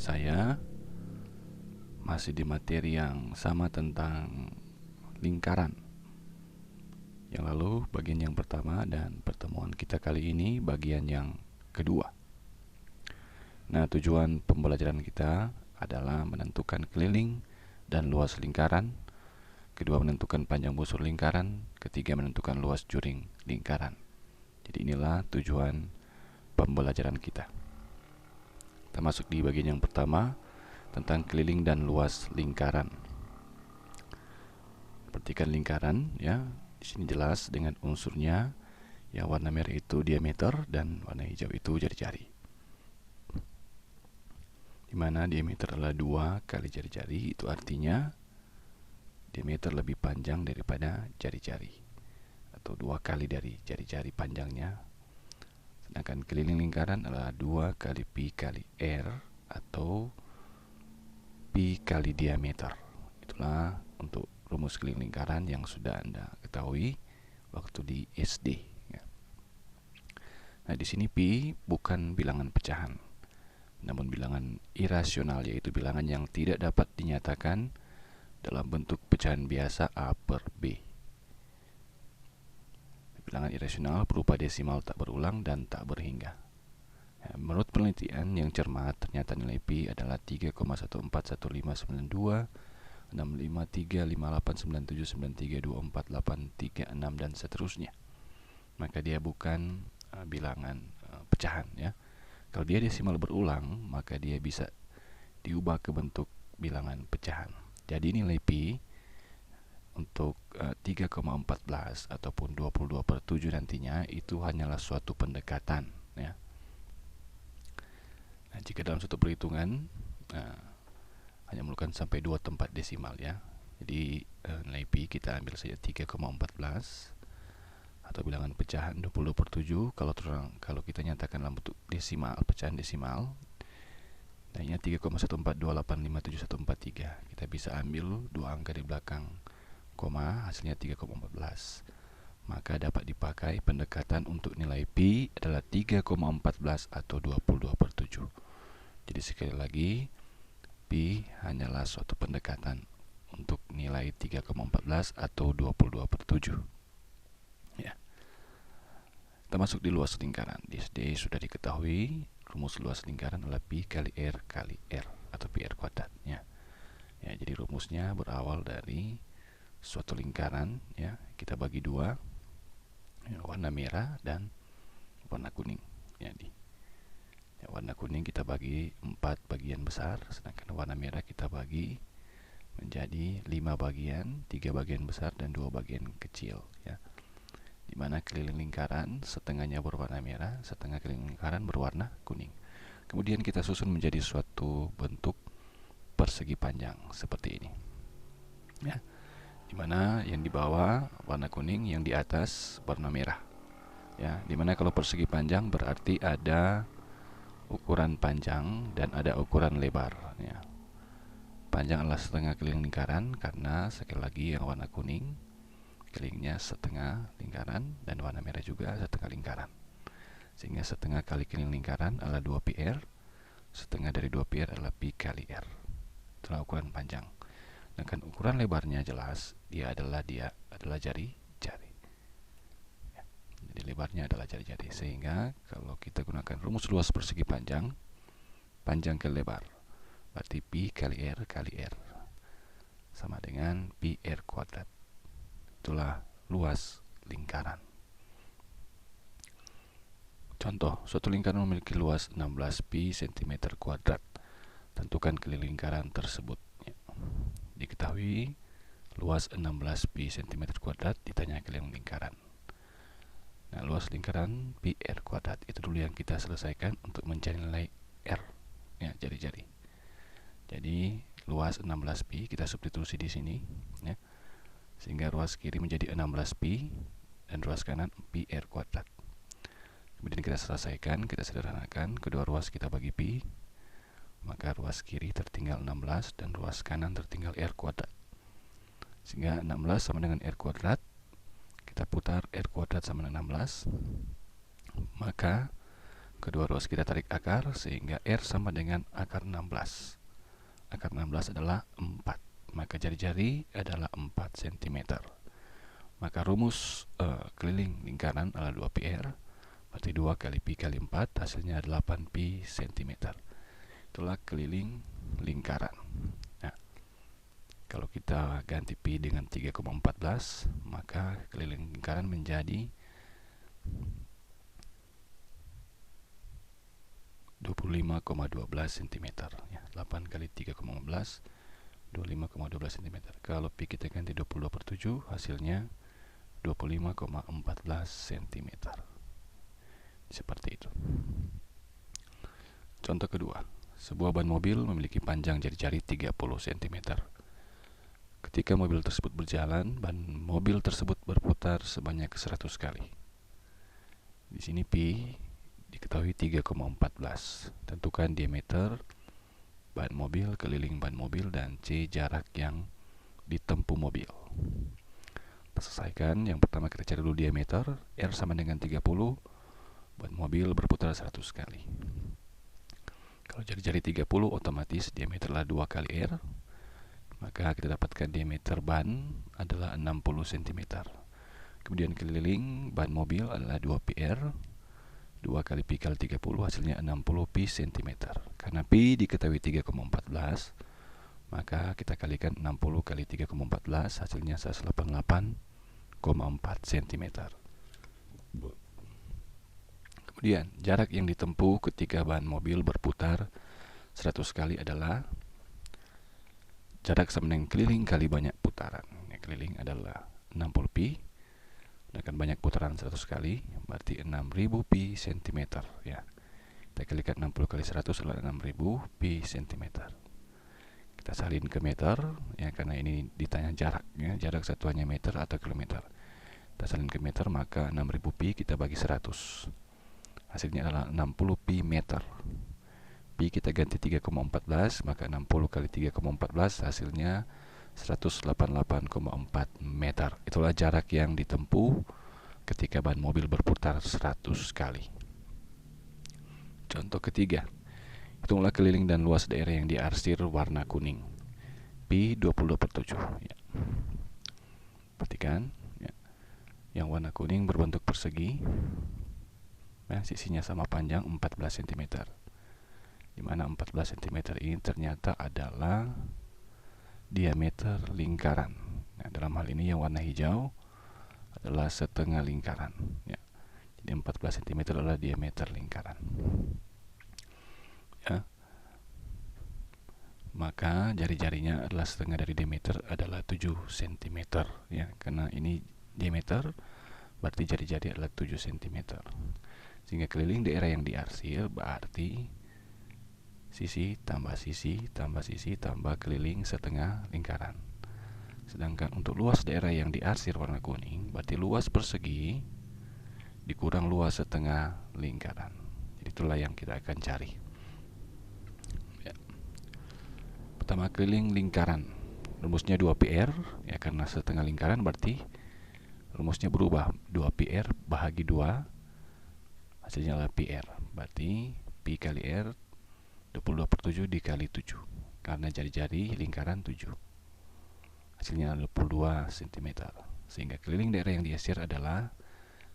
saya masih di materi yang sama tentang lingkaran. Yang lalu bagian yang pertama, dan pertemuan kita kali ini bagian yang kedua. Nah, tujuan pembelajaran kita adalah menentukan keliling dan luas lingkaran, kedua menentukan panjang busur lingkaran, ketiga menentukan luas juring lingkaran. Jadi inilah tujuan pembelajaran kita. Kita masuk di bagian yang pertama tentang keliling dan luas lingkaran. Perhatikan lingkaran ya. Di sini jelas dengan unsurnya. Yang warna merah itu diameter dan warna hijau itu jari-jari. Di mana diameter adalah 2 kali jari-jari, itu artinya diameter lebih panjang daripada jari-jari, atau 2 kali dari jari-jari panjangnya. Sedangkan keliling lingkaran adalah 2 kali pi kali r, atau pi kali diameter. Itulah untuk rumus keliling lingkaran yang sudah Anda ketahui waktu di SD ya. Nah, di sini pi bukan bilangan pecahan, namun bilangan irasional, yaitu bilangan yang tidak dapat dinyatakan dalam bentuk pecahan biasa A per B. Bilangan irasional berupa desimal tak berulang dan tak berhingga. Ya, menurut penelitian yang cermat, ternyata nilai pi adalah 3,141592, 6535897932486 dan seterusnya. Maka dia bukan bilangan pecahan ya. Kalau dia desimal berulang, maka dia bisa diubah ke bentuk bilangan pecahan. Jadi nilai pi untuk 3,14 ataupun 22/7 nantinya itu hanyalah suatu pendekatan ya. Nah, jika dalam suatu perhitungan hanya memerlukan sampai 2 tempat desimal ya. Jadi nilai pi kita ambil saja 3,14 atau bilangan pecahan 20/7. Kalau kita nyatakan dalam bentuk desimal, pecahan desimal, nilainya 3,1428574143. Kita bisa ambil 2 angka di belakang koma, hasilnya 3,14. Maka dapat dipakai pendekatan untuk nilai pi adalah 3,14 atau 22/7. Jadi sekali lagi, pi hanyalah suatu pendekatan untuk nilai 3,14 atau 22/7 ya. Kita masuk di luas lingkaran. Di SD sudah diketahui rumus luas lingkaran adalah pi kali r kali r atau pi r kuadrat ya. Ya, jadi rumusnya berawal dari suatu lingkaran ya, kita bagi 2 ya, warna merah dan warna kuning ya. Warna kuning kita bagi 4 bagian besar, sedangkan warna merah kita bagi menjadi 5 bagian, 3 bagian besar dan 2 bagian kecil ya. Dimana keliling lingkaran setengahnya berwarna merah, setengah keliling lingkaran berwarna kuning. Kemudian kita susun menjadi suatu bentuk persegi panjang seperti ini ya. Dimana yang di bawah warna kuning, yang di atas warna merah ya. Dimana kalau persegi panjang berarti ada ukuran panjang dan ada ukuran lebar ya. Panjang adalah setengah keliling lingkaran, karena sekali lagi yang warna kuning kelilingnya setengah lingkaran, dan warna merah juga setengah lingkaran, sehingga setengah kali keliling lingkaran adalah 2 pi r, setengah dari 2 pi r adalah pi kali r. Itulah ukuran panjang. Sedangkan ukuran lebarnya jelas, dia adalah jari-jari ya. Jadi lebarnya adalah jari-jari, sehingga kalau kita gunakan rumus luas persegi panjang, panjang ke lebar, berarti pi kali r sama dengan pi r kuadrat. Itulah luas lingkaran. Contoh, suatu lingkaran memiliki luas 16 pi cm kuadrat. Tentukan keliling lingkaran tersebut ya. Diketahui luas 16 pi cm kuadrat ditanya keliling lingkaran. Nah, luas lingkaran pi r kuadrat itu dulu yang kita selesaikan untuk mencari nilai r ya, jari-jari. Jadi luas 16 pi kita substitusi di sini ya, sehingga ruas kiri menjadi 16 pi dan ruas kanan pi r kuadrat. Kemudian kita selesaikan, kita sederhanakan, kedua ruas kita bagi pi, maka ruas kiri tertinggal 16 dan ruas kanan tertinggal r kuadrat. Sehingga 16 sama dengan r kuadrat, kita putar r kuadrat sama dengan 16, maka Kedua ruas kita tarik akar sehingga R sama dengan akar 16. Akar 16 adalah 4. Maka jari-jari adalah 4 cm. Maka rumus keliling lingkaran adalah 2πr. Berarti 2 kali pi kali 4 hasilnya 8 pi cm. Itulah keliling lingkaran. Nah, kalau kita ganti pi dengan 3,14, maka keliling lingkaran menjadi 25,12 cm ya. 8 kali 3,15 25,12 cm. Kalau pi kita ganti 22/7, hasilnya 25,14 cm. Seperti itu. Contoh kedua, sebuah ban mobil memiliki panjang jari-jari 30 cm. Ketika mobil tersebut berjalan, ban mobil tersebut berputar sebanyak 100 kali. Di sini pi diketahui 3,14. Tentukan diameter ban mobil, keliling ban mobil, dan C jarak yang ditempuh mobil. Kita selesaikan. Yang pertama kita cari dulu diameter. R sama dengan 30. Ban mobil berputar 100 kali. Kalau jari-jari 30, otomatis diameter adalah 2 kali R. Maka kita dapatkan diameter ban adalah 60 cm. Kemudian keliling ban mobil adalah 2πr. 2 kali pi kali 30 hasilnya 60 pi cm. Karena pi diketahui 3,14, maka kita kalikan 60 kali 3,14 hasilnya 188,4 cm. Kemudian jarak yang ditempuh ketika ban mobil berputar 100 kali adalah jarak sama dengan keliling kali banyak putaran. Keliling adalah 60 pi, sedangkan banyak putaran 100 kali, berarti 6000 pi cm ya. Kita kalikan 60 kali 100 adalah 6000 pi cm. Kita salin ke meter ya, karena ini ditanya jarak ya, jarak satuannya meter atau kilometer. Kita salin ke meter, maka 6000 pi kita bagi 100. Hasilnya adalah 60 pi meter. Pi kita ganti 3,14, maka 60 kali 3,14 hasilnya 188,4 meter. Itulah jarak yang ditempuh ketika ban mobil berputar 100 kali. Contoh ketiga, hitunglah keliling dan luas daerah yang diarsir warna kuning. Pi 22/7 ya. Perhatikan ya. Yang warna kuning berbentuk persegi ya, sisinya sama panjang 14 cm. Di mana 14 cm ini ternyata adalah diameter lingkaran. Nah, dalam hal ini yang warna hijau adalah setengah lingkaran ya. Jadi 14 cm adalah diameter lingkaran ya. Maka jari-jarinya adalah setengah dari diameter adalah 7 cm ya. Karena ini diameter, berarti jari-jari adalah 7 cm. Sehingga keliling daerah yang diarsir berarti sisi tambah sisi tambah sisi tambah keliling setengah lingkaran. Sedangkan untuk luas daerah yang diarsir warna kuning, berarti luas persegi dikurang luas setengah lingkaran. Jadi itulah yang kita akan cari ya. Pertama, keliling lingkaran, rumusnya 2πr ya, karena setengah lingkaran berarti rumusnya berubah, 2πr bahagi 2, hasilnya adalah PR. Berarti pi kali R 22/7 dikali 7. Karena jari-jari lingkaran 7. Hasilnya 22 cm. Sehingga keliling daerah yang diarsir adalah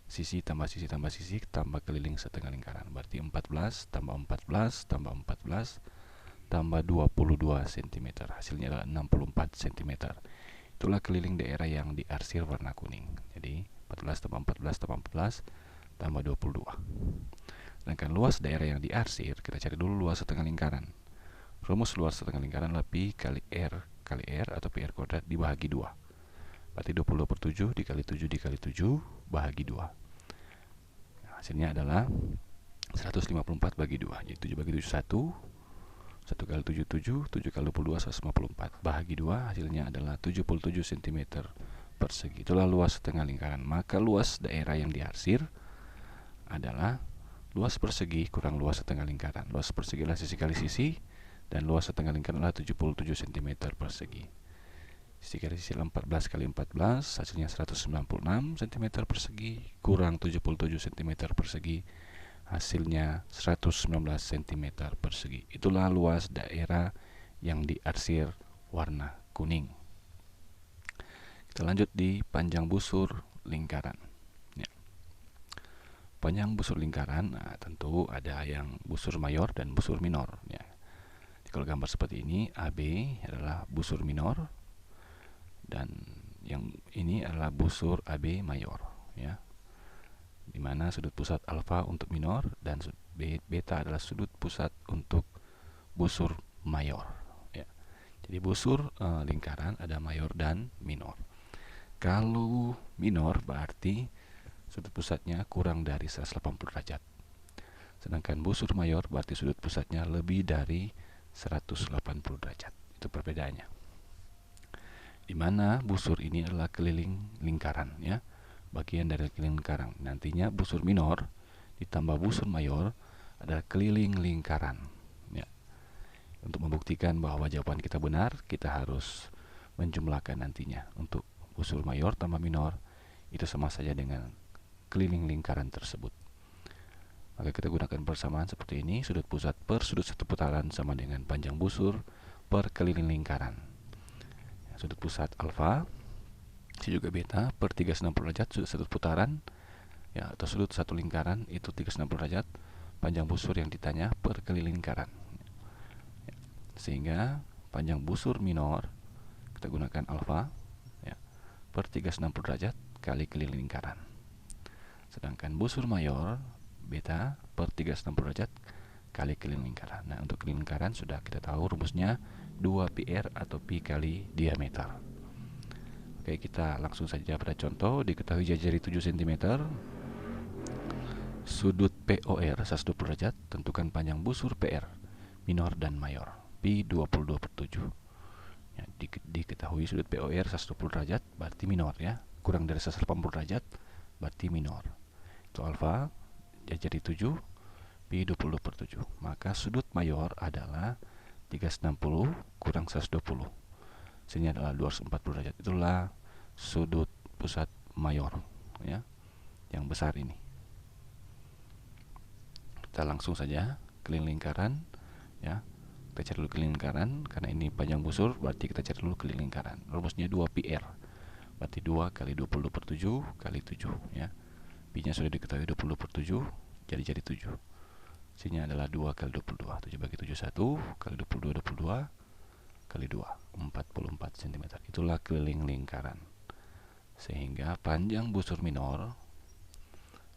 sisi tambah sisi tambah sisi tambah keliling setengah lingkaran. Berarti 14 tambah 14 tambah 14 tambah 22 cm. Hasilnya adalah 64 cm. Itulah keliling daerah yang diarsir warna kuning. Jadi 14 tambah 14 tambah 14 tambah 22. Sedangkan luas daerah yang diarsir, kita cari dulu luas setengah lingkaran. Rumus luas setengah lingkaran adalah pi kali R atau pi R kuadrat dibagi 2. Berarti 22/7 dikali 7 dikali 7 bahagi 2. Nah, hasilnya adalah 154 bagi 2. Jadi 7 bagi 7 1. 1 kali 7 7, 7 kali 22 154 bahagi 2, hasilnya adalah 77 cm persegi. Itulah luas setengah lingkaran. Maka luas daerah yang diarsir adalah luas persegi kurang luas setengah lingkaran. Luas persegi adalah sisi kali sisi, dan luas setengah lingkaran adalah 77 cm persegi. Sisi kali sisi 14 kali 14, hasilnya 196 cm persegi kurang 77 cm persegi, hasilnya 119 cm persegi. Itulah luas daerah yang diarsir warna kuning. Kita lanjut di panjang busur lingkaran. Ya. Panjang busur lingkaran, nah, tentu ada yang busur mayor dan busur minor. Ya. Kalau gambar seperti ini, AB adalah busur minor dan yang ini adalah busur AB mayor. Ya. Di mana sudut pusat alfa untuk minor dan beta adalah sudut pusat untuk busur mayor. Ya. Jadi busur lingkaran ada mayor dan minor. Kalau minor berarti sudut pusatnya kurang dari 180 derajat. Sedangkan busur mayor berarti sudut pusatnya lebih dari 180 derajat. Itu perbedaannya. Di mana busur ini adalah keliling lingkaran, ya. Bagian dari keliling lingkaran. Nantinya busur minor ditambah busur mayor adalah keliling lingkaran. Ya. Untuk membuktikan bahwa jawaban kita benar, kita harus menjumlahkan nantinya. Untuk busur mayor tambah minor itu sama saja dengan keliling lingkaran tersebut. Maka kita gunakan persamaan seperti ini. Sudut pusat per sudut satu putaran sama dengan panjang busur per keliling lingkaran. Sudut pusat alfa juga beta per 360 derajat sudut satu putaran, ya, atau sudut satu lingkaran itu 360 derajat panjang busur yang ditanya per keliling lingkaran. Ya. Sehingga panjang busur minor kita gunakan alfa, ya, per 360 derajat kali keliling lingkaran. Sedangkan busur mayor beta per 360 derajat kali keliling lingkaran. Nah, untuk keliling lingkaran sudah kita tahu rumusnya 2πr atau pi kali diameter. Oke, kita langsung saja pada contoh. Diketahui jari 7 cm, sudut POR 120 derajat, tentukan panjang busur PR minor dan mayor pi 22/7. Ya, diketahui sudut POR 120 derajat berarti minor, ya. Kurang dari 180 derajat berarti minor. Itu alfa jari 7 pi 20/7. Maka sudut mayor adalah 360 kurang 120. Sini adalah 240 derajat. Itulah sudut pusat mayor, ya, yang besar ini. Kita langsung saja keliling lingkaran, ya. Kita cari dulu keliling lingkaran karena ini panjang busur, berarti kita cari dulu keliling lingkaran. Rumusnya 2πr. Berarti 2 kali 20/7 kali 7, ya. Pi-nya sudah diketahui 20/7, jadi 7. Sini adalah 2 kali 22. 7 bagi 7 1 kali 22 kali 2 44 cm. Itulah keliling lingkaran. Sehingga panjang busur minor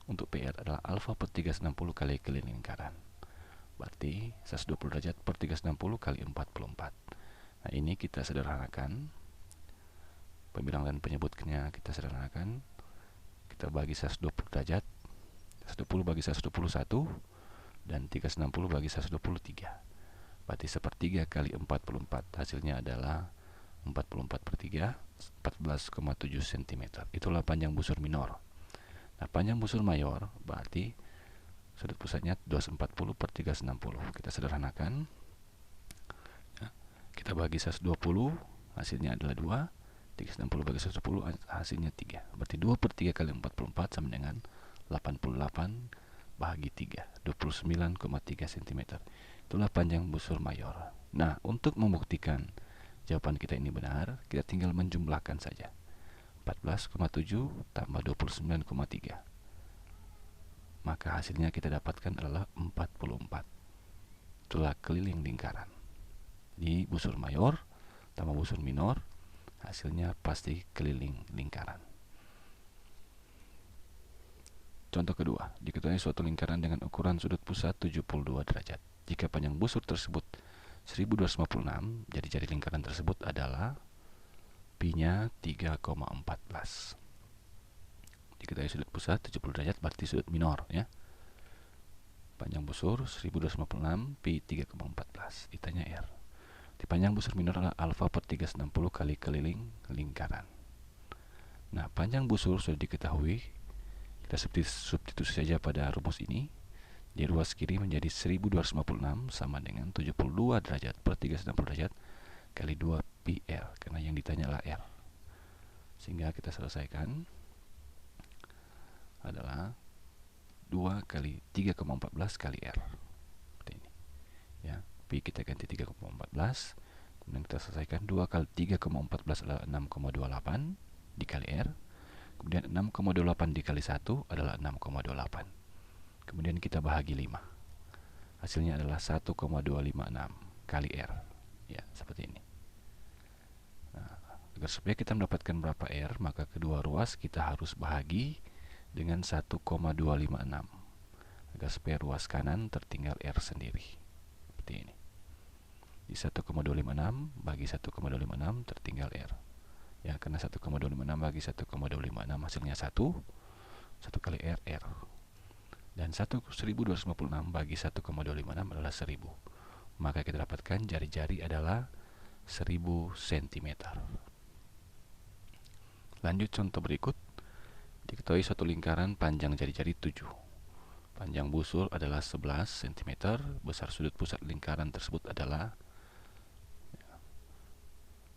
untuk PR adalah alfa per 360 kali keliling lingkaran. Berarti 120 derajat per 360 kali 44. Nah, ini kita sederhanakan. Pembilang dan penyebutnya kita sederhanakan. Kita bagi 120 derajat. 120 bagi 121 dan 360 bagi 123. Berarti sepertiga kali 44. Hasilnya adalah 44/3, 14,7 cm. Itulah panjang busur minor. Nah, panjang busur mayor berarti sudut pusatnya 240/360. Kita sederhanakan, ya. Kita bagi 120, hasilnya adalah 2. 360 bagi 120, hasilnya 3. Berarti 2/3 kali 44 sama dengan 88 bagi 3, 29,3 cm. Itulah panjang busur mayor. Nah, untuk membuktikan jawaban kita ini benar, kita tinggal menjumlahkan saja. 14,7 tambah 29,3. Maka hasilnya kita dapatkan adalah 44. Itulah keliling lingkaran. Di busur mayor tambah busur minor, hasilnya pasti keliling lingkaran. Contoh kedua, diketahui suatu lingkaran dengan ukuran sudut pusat 72 derajat. Jika panjang busur tersebut 1256, jadi jari lingkaran tersebut adalah pi-nya 3,14. Diketahui sudut pusat 70 derajat berarti sudut minor, ya. Panjang busur 1256, pi 3,14. Ditanya R. Di panjang busur minor adalah alfa per 360 kali keliling lingkaran. Nah, panjang busur sudah diketahui. Kita substitusi saja pada rumus ini. Jadi ruas kiri menjadi 1256 sama dengan 72 derajat per 360 derajat kali 2 pi R, karena yang ditanya adalah R. Sehingga kita selesaikan adalah 2 kali 3,14 kali R. Seperti ini. Ya, Pi kita ganti 3,14. Kemudian kita selesaikan 2 kali 3,14 adalah 6,28 dikali R. Kemudian 6,28 dikali 1 adalah 6,28. Kemudian kita bahagi 5. Hasilnya adalah 1,256 kali R. Ya, seperti ini. Nah, agar supaya kita mendapatkan berapa R, maka kedua ruas kita harus bahagi dengan 1,256 agar supaya ruas kanan tertinggal R sendiri. Seperti ini. Di 1,256 bagi 1,256 tertinggal R. Ya, karena 1,256 bagi 1,256 hasilnya 1 kali R, R. Dan 1256 bagi 1,256 adalah 1000. Maka kita dapatkan jari-jari adalah 1000 cm. Lanjut contoh berikut. Diketahui suatu lingkaran panjang jari-jari 7. Panjang busur adalah 11 cm. Besar sudut pusat lingkaran tersebut adalah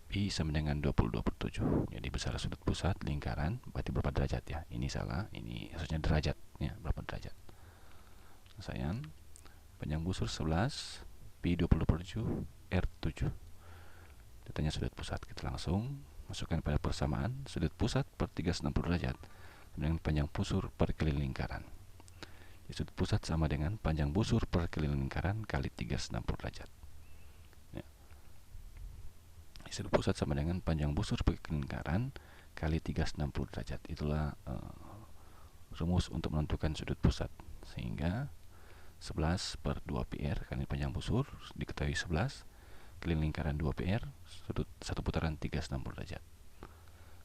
Pi sama dengan 22/7. Jadi besar sudut pusat lingkaran berarti berapa derajat ya? Ini salah, ini maksudnya derajat ya, berapa derajat. Sayang, panjang busur 11, Pi 20/7, R 7. Datanya sudut pusat. Kita langsung masukkan pada persamaan sudut pusat per 360 derajat dengan panjang busur per keliling lingkaran. Jadi sudut pusat sama dengan panjang busur per keliling lingkaran kali 360 derajat. Sudut pusat sama dengan panjang busur per lingkaran kali 360 derajat. Itulah rumus untuk menentukan sudut pusat. Sehingga 11 per 2 PR karena panjang busur diketahui 11 keliling lingkaran 2 PR satu putaran 360 derajat.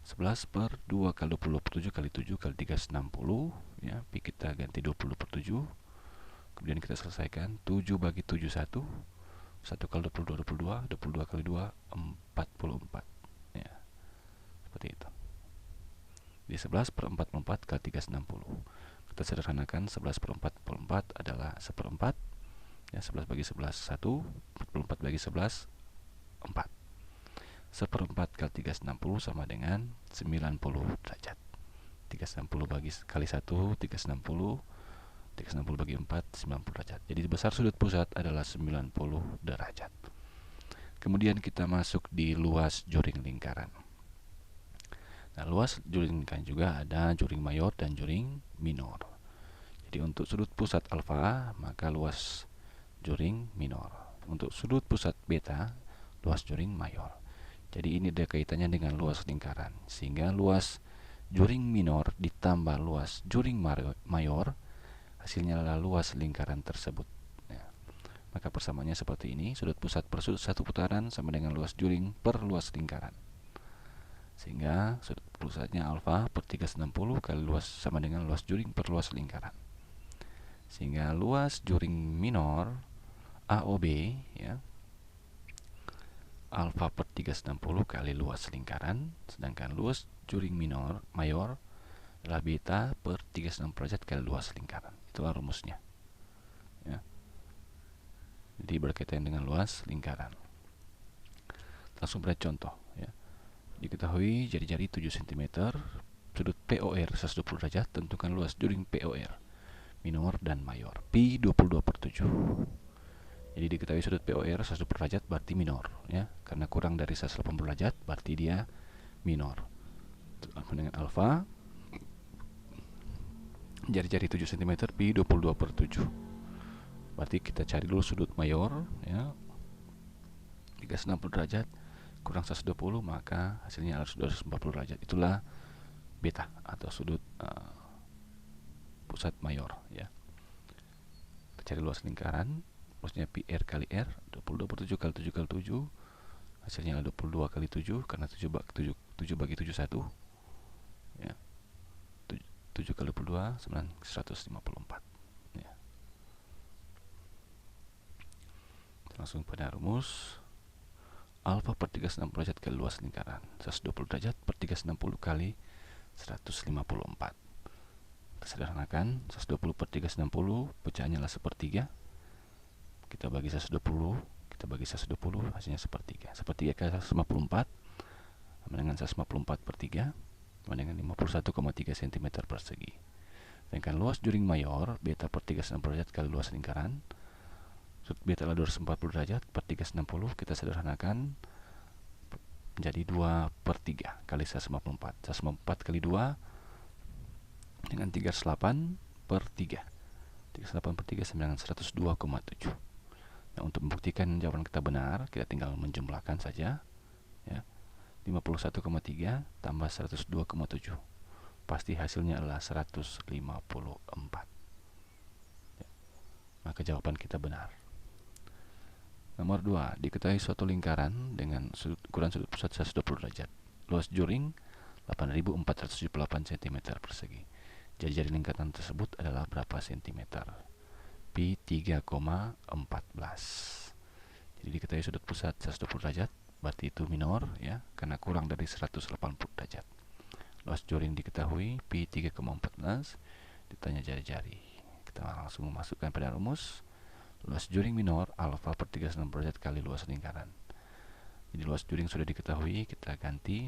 11 per 2 kali 20/7 kali 7 kali 360 ya, Pi kita ganti 20/7. Kemudian kita selesaikan 7 bagi 7 1 kali 22 22 kali 2 44 ya, seperti itu. Di 11 per 44 kali 360 kita sederhanakan. 11 per 44 adalah 1/4 ya, 11 bagi 11 1, 44 bagi 11 4. 1/4 kali 360 sama dengan 90 derajat. 360 bagi kali 1 360 bagi 4 90 derajat. Jadi besar sudut pusat adalah 90 derajat. Kemudian kita masuk di luas juring lingkaran. Nah, luas juring lingkaran juga ada juring mayor dan juring minor. Jadi untuk sudut pusat alfa maka luas juring minor. Untuk sudut pusat beta luas juring mayor. Jadi ini ada kaitannya dengan luas lingkaran. Sehingga luas juring minor ditambah luas juring mayor hasilnya adalah luas lingkaran tersebut ya. Maka persamaannya seperti ini. Sudut pusat per satu putaran sama dengan luas juring per luas lingkaran. Sehingga sudut pusatnya alfa per 360 kali luas sama dengan luas juring per luas lingkaran. Sehingga luas juring minor AOB ya, alfa per 360 kali luas lingkaran. Sedangkan luas juring mayor adalah beta per 360 derajat kali luas lingkaran. Itulah rumusnya ya. Jadi berkaitan dengan luas lingkaran. Langsung pada contoh ya. Diketahui jari-jari 7 cm, sudut POR 120 derajat, tentukan luas juring POR minor dan mayor. Pi 22/7. Jadi diketahui sudut POR 120 derajat berarti minor ya, karena kurang dari 180 derajat berarti dia minor. Dengan alfa jari-jari 7 cm Pi 22/7. Berarti kita cari dulu sudut mayor ya, 360 derajat kurang 120 maka hasilnya harus 240 derajat. Itulah beta atau sudut pusat mayor ya. Kita cari luas lingkaran, luasnya Pi R kali R, 22/7 kali 7 kali 7 hasilnya adalah 22 kali 7 karena 7 bagi 7 1 ya. 7 kali 22 sama 154 ya. Langsung pada rumus alfa per 360 derajat kali luas lingkaran 120 derajat per 360 kali 154. Kita sederhanakan. 120 per 360 pecahannya adalah sepertiga. Kita bagi 120, kita bagi 120 hasilnya sepertiga. Sepertiga kali 154 sama dengan 154/3 sama dengan 51,3 cm persegi. Sedangkan luas juring mayor, beta per 360 derajat kali luas lingkaran. Sudut beta adalah 240 derajat per 360, kita sederhanakan menjadi 2 per 3 kali 154. 154 kali 2 dengan 308 per 3. 308 per 3 sama dengan 102,7. Nah, untuk membuktikan jawaban kita benar, kita tinggal menjumlahkan saja. Ya. 51,3 tambah 102,7. Pasti hasilnya adalah 154. Ya. Maka jawaban kita benar. Nomor 2, diketahui suatu lingkaran dengan ukuran sudut pusat 120 derajat. Luas juring 8.478 cm persegi. Jari-jari lingkaran tersebut adalah berapa cm? Pi 3,14. Jadi diketahui sudut pusat 120 derajat, berarti itu minor ya, karena kurang dari 180 derajat. Luas juring diketahui Pi 3,14, ditanya jari-jari. Kita langsung memasukkan pada rumus. Luas juring minor alfa per 360 derajat kali luas lingkaran. Jadi luas juring sudah diketahui, kita ganti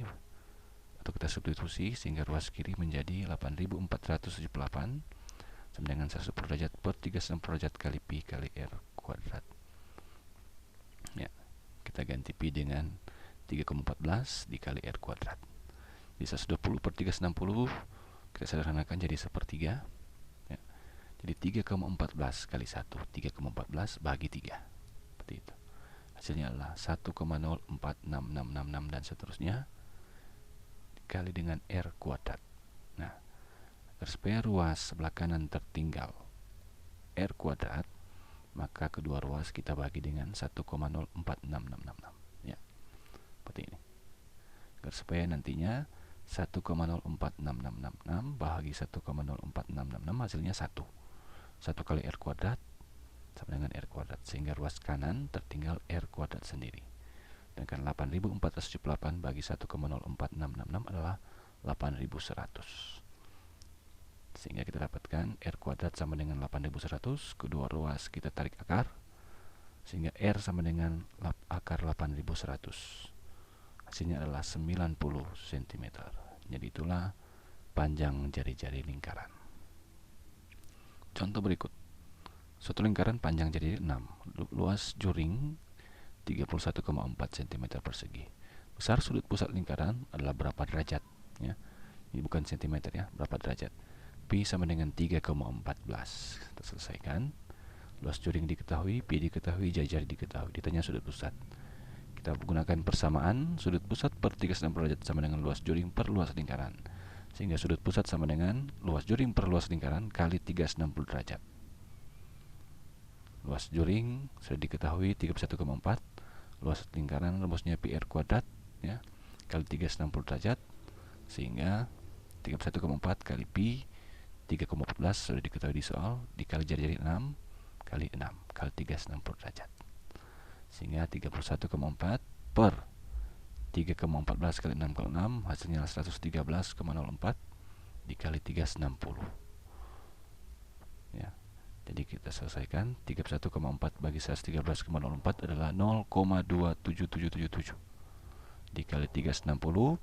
atau kita substitusi sehingga ruas kiri menjadi 8.478 sama dengan 110 derajat per 360 derajat kali pi kali r kuadrat. Ya, kita ganti pi dengan 3,14 dikali r kuadrat. Di 120 per 360 kita sederhanakan jadi sepertiga. Jadi 3,14 kali 1, 3,14 bagi 3. Seperti itu. Hasilnya adalah 1,046666 dan seterusnya dikali dengan R kuadrat. Nah, supaya ruas sebelah kanan tertinggal R kuadrat, maka kedua ruas kita bagi dengan 1,046666. Ya, seperti ini. Agar supaya nantinya 1,046666 bahagi 1,046666 hasilnya 1. 1 kali R kuadrat sama dengan R kuadrat, sehingga ruas kanan tertinggal R kuadrat sendiri. Sedangkan 8.478 bagi 1,0466 adalah 8.100. Sehingga kita dapatkan R kuadrat sama dengan 8.100, kedua ruas kita tarik akar, sehingga R sama dengan akar 8.100. Hasilnya adalah 90 cm. Jadi itulah panjang jari-jari lingkaran. Contoh berikut. Suatu lingkaran panjang jari 6, luas juring 31,4 cm persegi. Besar sudut pusat lingkaran adalah berapa derajat? Ya. Ini bukan cm ya, berapa derajat? Pi sama dengan 3,14. Kita selesaikan. Luas juring diketahui, pi diketahui, jari-jari diketahui. Ditanya sudut pusat. Kita gunakan persamaan sudut pusat per 360 derajat sama dengan luas juring per luas lingkaran. Sehingga sudut pusat sama dengan luas juring per luas lingkaran kali 360 derajat. Luas juring sudah diketahui 31,4. Luas lingkaran rumusnya pi r kuadrat ya, kali 360 derajat. Sehingga 31,4 kali pi 3,14 sudah diketahui di soal, dikali jari-jari 6 kali 6 kali 360 derajat. Sehingga 31,4 per 3,14 kali 6 kali 6 hasilnya 113,04 dikali 360. Ya. Jadi kita selesaikan 31,4 bagi 113,04 adalah 0,27777 dikali 360,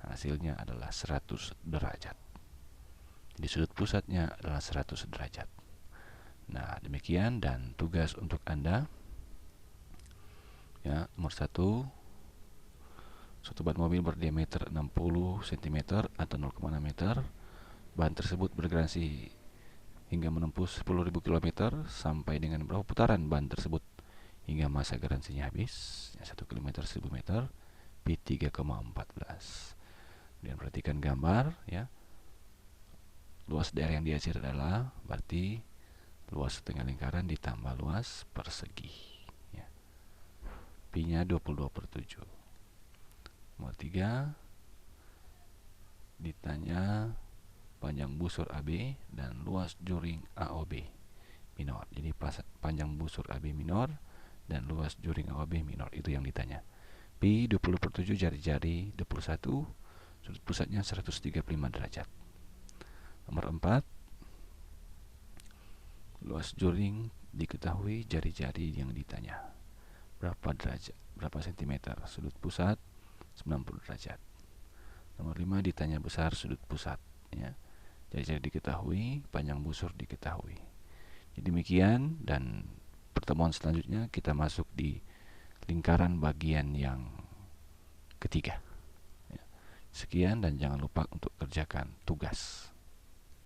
hasilnya adalah 100 derajat. Jadi sudut pusatnya adalah 100 derajat. Nah, demikian dan tugas untuk Anda. Ya, nomor 1, suatu ban mobil berdiameter 60 cm atau 0,6 meter. Bahan tersebut bergaransi hingga menempuh 10.000 km sampai dengan berapa putaran ban tersebut hingga masa garansinya habis. 1 km 1000 meter, pi 3,14. Dan perhatikan gambar ya. Luas daerah yang diajar adalah berarti luas setengah lingkaran ditambah luas persegi ya. Pi-nya 22/7. Nomor 3, ditanya panjang busur AB dan luas juring AOB minor. Jadi panjang busur AB minor dan luas juring AOB minor, itu yang ditanya. Pi 20/7, jari-jari 21, sudut pusatnya 135 derajat. Nomor 4, luas juring diketahui, jari-jari yang ditanya. Berapa derajat? Berapa sentimeter? Sudut pusat 90 derajat. Nomor 5, ditanya besar sudut pusat ya. Jari-jari diketahui, panjang busur diketahui. Jadi demikian, dan pertemuan selanjutnya kita masuk di lingkaran bagian yang ketiga. Sekian dan jangan lupa untuk kerjakan tugas.